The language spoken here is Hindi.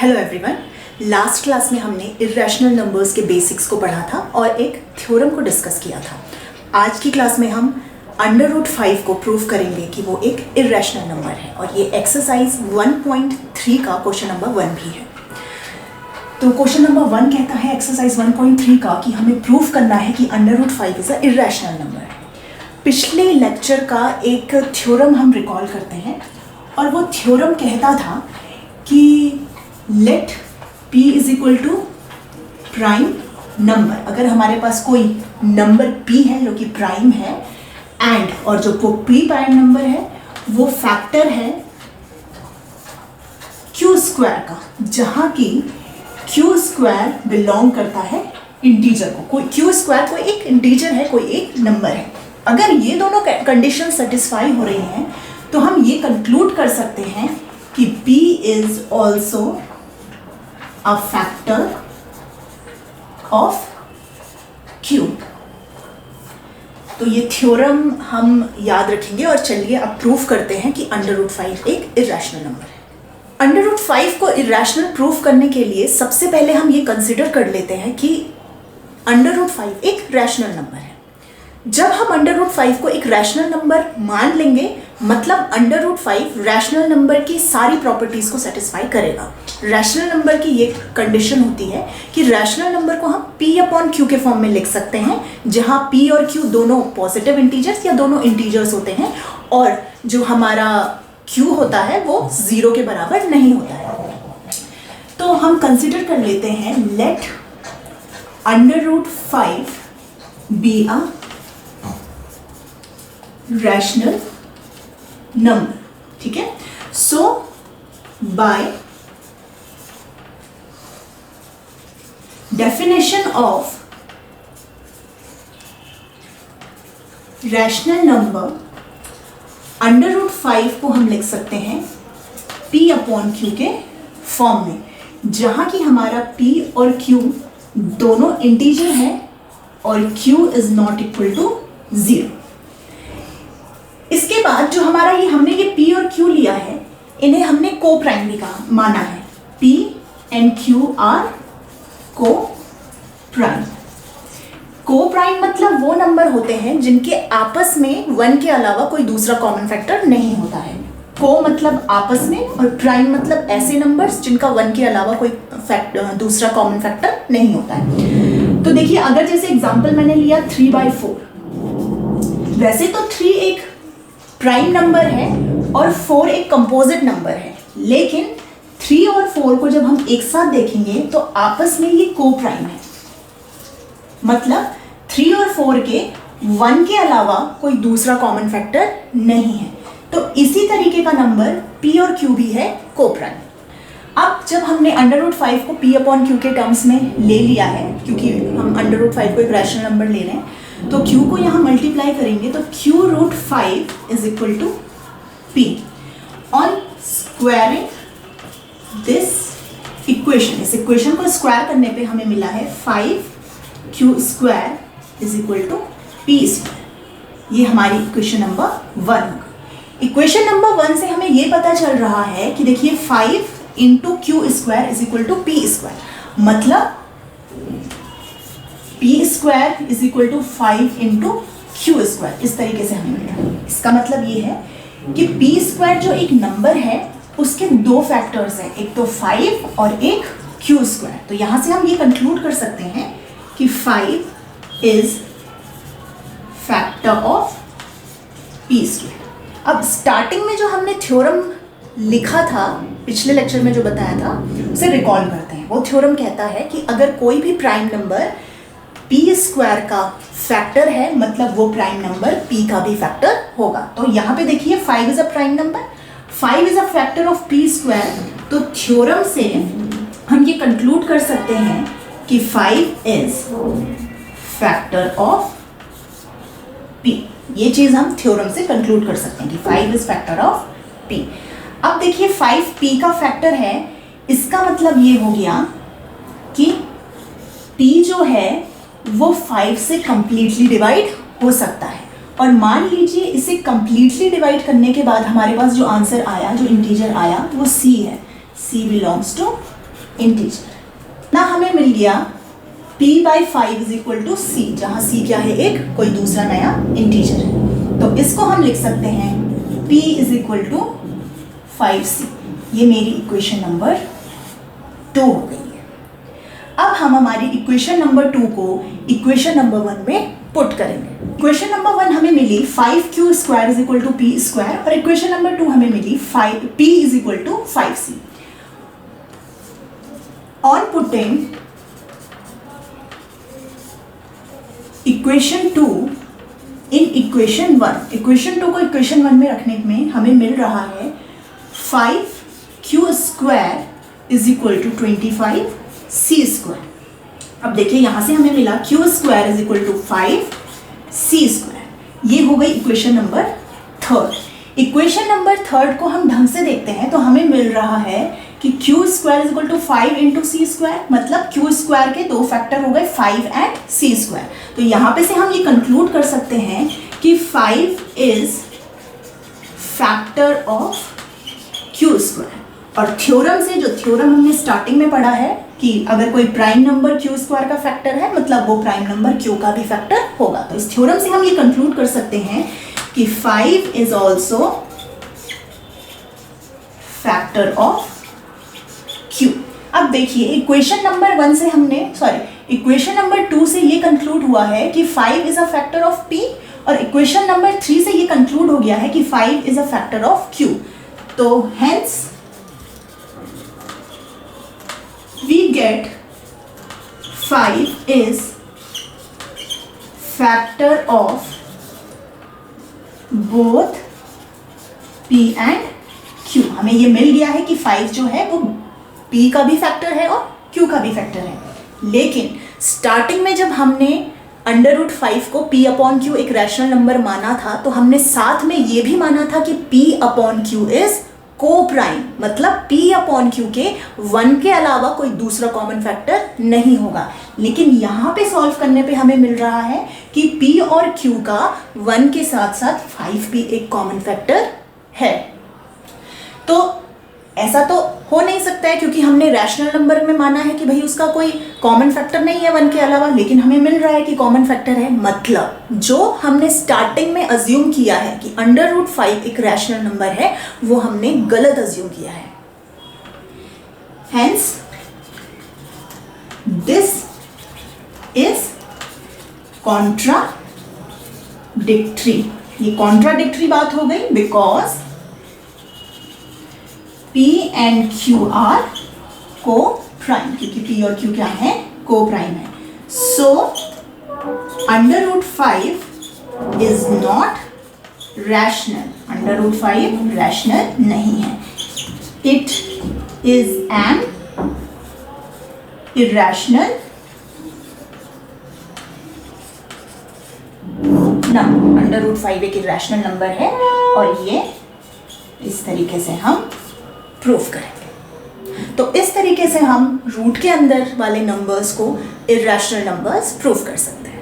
Hello everyone. लास्ट क्लास में हमने इर्रेशनल नंबर्स के बेसिक्स को पढ़ा था और एक थ्योरम को डिस्कस किया था। आज की क्लास में हम √5 को प्रूव करेंगे कि वो एक इर्रेशनल नंबर है और ये एक्सरसाइज 1.3 का क्वेश्चन नंबर 1 भी है। तो क्वेश्चन नंबर 1 कहता है एक्सरसाइज 1.3 का कि हमें प्रूव करना है कि √5 इज अ इर्रेशनल नंबर। पिछले लेक्चर का एक थ्योरम हम रिकॉल करते हैं और वो थ्योरम कहता था कि let p is equal to prime number. अगर हमारे पास कोई नंबर p है जो कि प्राइम है एंड और जो p प्राइम नंबर है वो फैक्टर है q स्क्वायर का, जहां की q स्क्वायर बिलोंग करता है इंटीजर को। कोई q स्क्वायर कोई एक इंटीजर है, कोई एक नंबर है। अगर ये दोनों कंडीशन सेटिस्फाई हो रही हैं तो हम ये कंक्लूड कर सकते हैं कि p is also a factor of q। तो ये थ्योरम हम याद रखेंगे और चलिए अब प्रूफ करते हैं कि √5 एक इर्रेशनल नंबर है। √5 को इर्रेशनल प्रूफ करने के लिए सबसे पहले हम ये कंसिडर कर लेते हैं कि √5 एक रैशनल नंबर है। जब हम √5 को एक रैशनल नंबर मान लेंगे मतलब √5 रैशनल नंबर की सारी प्रॉपर्टीज को सेटिस्फाई करेगा। रैशनल नंबर की ये कंडीशन होती है कि रैशनल नंबर को हम p/q के फॉर्म में लिख सकते हैं, जहां p और q दोनों पॉजिटिव इंटीजर्स या दोनों इंटीजर्स होते हैं और जो हमारा q होता है वो 0 के बराबर नहीं होता है। तो हम कंसिडर कर लेते हैं let √5 be a rational number. ठीक है, so by definition of rational number √5 को हम लिख सकते हैं p/q के फॉर्म में, जहां की हमारा p और q दोनों इंटीजर है और q is not equal to 0। इसके बाद जो हमारा हमने ये p और q लिया है, इन्हें हमने को प्राइम भी कहा माना है। p एंड q आर को प्राइम। को प्राइम मतलब वो नंबर होते हैं जिनके आपस में 1 के अलावा कोई दूसरा कॉमन फैक्टर नहीं होता है। को मतलब आपस में और प्राइम मतलब ऐसे नंबर्स जिनका 1 के अलावा कोई दूसरा कॉमन फैक्टर नहीं होता है। तो देखिए, अगर जैसे एग्जांपल मैंने लिया 3/4, वैसे तो 3 एक प्राइम नंबर है और 4 एक कंपोजिट नंबर है, लेकिन 3 और 4 को जब हम एक साथ देखेंगे तो आपस में ये को प्राइम है। मतलब 3 और 4 के 1 के अलावा कोई दूसरा कॉमन फैक्टर नहीं है। तो इसी तरीके का नंबर p और q भी है को प्राइम। अब जब हमने √5 को p/q के टर्म्स में ले लिया है, क्योंकि हम √5 को एक रैशनल नंबर ले रहे हैं, तो q को यहाँ मल्टीप्लाई करेंगे तो q√5 is equal to p। On squaring this equation, इस इक्वेशन को स्क्वायर करने पे हमें मिला है 5q² is equal to p²। ये हमारी इक्वेशन नंबर 1 होगा। इक्वेशन नंबर 1 से हमें ये पता चल रहा है कि देखिए 5 × q² is equal to p², मतलब p² is equal to 5 × q²। इस तरीके से हमें मिला। इसका मतलब ये है कि p² जो एक नंबर है उसके दो फैक्टर्स हैं, एक तो 5 और एक q²। तो यहां से हम ये कंक्लूड कर सकते हैं कि 5 इज फैक्टर ऑफ p²। अब स्टार्टिंग में जो हमने थ्योरम लिखा था, पिछले लेक्चर में जो बताया था, उसे रिकॉल करते हैं। वो थ्योरम कहता है कि अगर कोई भी प्राइम नंबर p² का फैक्टर है मतलब वो प्राइम नंबर p का भी फैक्टर होगा। तो यहाँ पे देखिए 5 is a prime number, 5 is a factor of p²। तो थ्योरम से हम ये कंक्लूड कर सकते हैं कि 5 इज फैक्टर ऑफ p। ये चीज हम थ्योरम से कंक्लूड कर सकते हैं कि 5 इज फैक्टर ऑफ p। अब देखिए 5 p का फैक्टर है, इसका मतलब ये हो गया कि p जो है वो 5 से कंप्लीटली डिवाइड हो सकता है। और मान लीजिए इसे कंप्लीटली डिवाइड करने के बाद हमारे पास जो आंसर आया, जो इंटीजर आया, वो c है। c belongs to integer. ना हमें मिल गया p/5 is equal to c, जहां c क्या है, एक कोई दूसरा नया इंटीजर है। तो इसको हम लिख सकते हैं p is equal to 5c। ये मेरी इक्वेशन नंबर 2 हो गई है। अब हम हमारी इक्वेशन नंबर 2 को इक्वेशन नंबर 1 में पुट करेंगे। इक्वेशन नंबर 1 हमें मिली 5q² is equal to p² और इक्वेशन नंबर 2 हमें मिली p is equal to 5c। On putting equation 2 in equation 1, equation 2 को इक्वेशन 1 में रखने में हमें मिल रहा है 5q² is equal to 25c²। अब देखिए यहां से हमें मिला q² is equal to 5c²। ये हो गई इक्वेशन नंबर 3। इक्वेशन नंबर 3 को हम ढंग से देखते हैं तो हमें मिल रहा है कि q² is equal to 5 into c², मतलब q² के 2 फैक्टर हो गए 5 एंड c²। तो यहाँ पे से हम ये कंक्लूड कर सकते हैं कि 5 इज फैक्टर ऑफ q²। और थ्योरम से, जो थ्योरम हमने स्टार्टिंग में पढ़ा है कि अगर कोई प्राइम नंबर q² का फैक्टर है मतलब वो प्राइम नंबर q का भी फैक्टर होगा। तो इस थ्योरम से हम ये कंक्लूड कर सकते हैं कि 5 is also factor of q। अब देखिए इक्वेशन नंबर 1 से इक्वेशन नंबर 2 से ये कंक्लूड हुआ है कि 5 is a factor of p, और इक्वेशन नंबर 3 से ये कंक्लूड हो गया है कि 5 is a factor of q। तो hence we get 5 is factor of both p and q। हमें ये मिल गया है कि 5 जो है वो p का भी फैक्टर है और q का भी फैक्टर है। लेकिन स्टार्टिंग में जब हमने √5 को p/q एक रैशनल नंबर माना था तो हमने साथ में ये भी माना था कि p/q इज को-प्राइम, मतलब p/q के 1 के अलावा कोई दूसरा कॉमन फैक्टर नहीं होगा। लेकिन यहाँ पे सॉल्व करने पे हमें मिल रहा है कि p और q का 1 के साथ साथ 5 भी एक कॉमन फैक्टर है। तो ऐसा तो हो नहीं सकता है क्योंकि हमने रैशनल नंबर में माना है कि भाई उसका कोई कॉमन फैक्टर नहीं है 1 के अलावा, लेकिन हमें मिल रहा है कि कॉमन फैक्टर है। मतलब जो हमने स्टार्टिंग में अज्यूम किया है कि √5 एक रैशनल नंबर है वो हमने गलत अज्यूम किया है। Hence this is contradictory. ये कॉन्ट्राडिक्टरी बात हो गई because p and q are coprime, क्योंकि p और q क्या है, को प्राइम है। So √5 is not rational, √5 rational नहीं है। It is an irrational number. √5 एक इरैशनल नंबर है और ये इस तरीके से हम प्रूफ करेंगे। तो इस तरीके से हम रूट के अंदर वाले नंबर्स को इरैशनल नंबर्स प्रूफ कर सकते हैं।